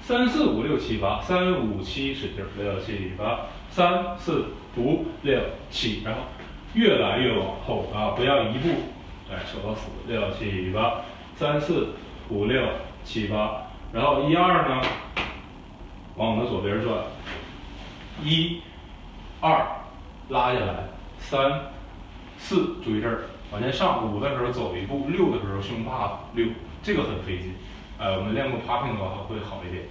3、4、5、6、7、8，3、5、7使劲，6、7、8，3、4、5、6、7，然后越来越往后啊，不要一步，哎，手到死，6、7、8，3、4、5、6、7、8，然后1、2呢，往我们的左边转，1、2，拉下来，3、4，注意这儿，往前上，5的时候走一步，6的时候胸耙6，这个很费劲。我们练过 popping 的话会好一点。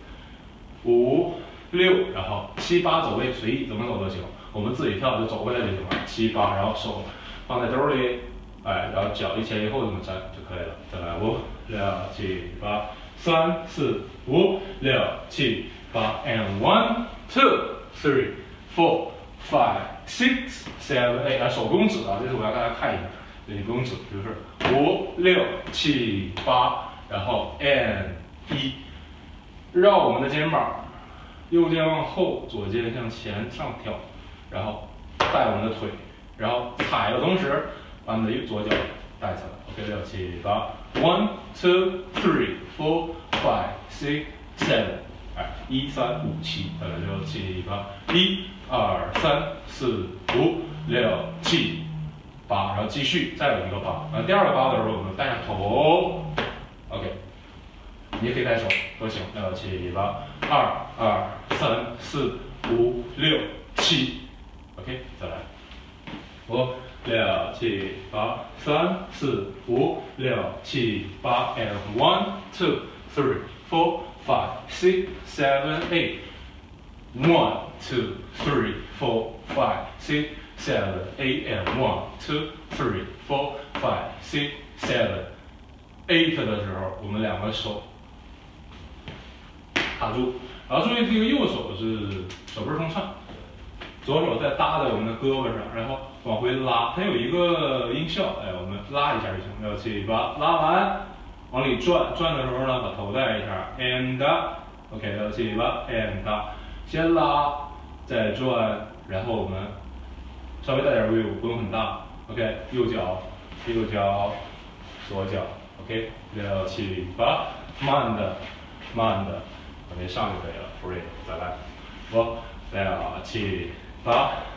5、6，然后7、8走位随意怎么走都行，我们自己跳就走过来就行了。7、8，然后手放在兜里，哎，然后脚一前一后这么站就可以了。再来5、6、7、8，3、4、5、6、7、8 ，and 1、2、3、4、5、6、7、8，手不用指啊，这是我要大家看一下，你不用指，就是5、6、7、8，然后 and 1，绕我们的肩膀，右肩往后，左肩向前上挑，然后带我们的腿，然后踩的同时把你的左脚带起来。OK， 6、7、8 ，1、2、3、4、5、6、7，哎，1、3、5、7，再来6、7、8，1、2、3、4、5、6、7、8，然后继续再有一个8，第二个8的时候我们带上头 ，OK， 你也可以带手都行，6、7、8，2、2、3、4、5、6、7 ，OK， 再来，5、6、7、8，3、4、5、6、7、8 ，and 1、2、3、4、5、6、7、8。1, 2, 3, 4, 5, 6, 7, 8 and 1, 2, 3, 4, 5, 6, 7, 8的时候，我们两个手卡住，然后注意这个右手是手背冲唱，左手再搭在我们的胳膊上，然后往回拉，它有一个音效，哎，我们拉一下就行，6、7、8，拉完往里转，转的时候呢，把头带一下 and OK， 6、7、8 and。先拉，再转，然后我们稍微带点 view， 不用很大。OK， 右脚，左脚。OK， 6、7、8，慢的往前上就可以了。free， 再来，5、6、7、8，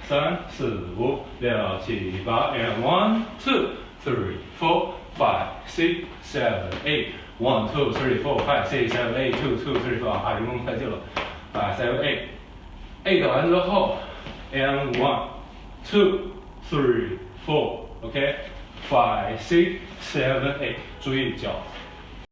3、4、5、6、7、8 ，and 1、2、3、4、5、6、7、8。1、2、3、4、5、6、7、8 ，2、2、3、4啊，离弓太近了。5、7、8完之后 ，and 1、2、3、4 ，OK， 5、6、7、8，注意脚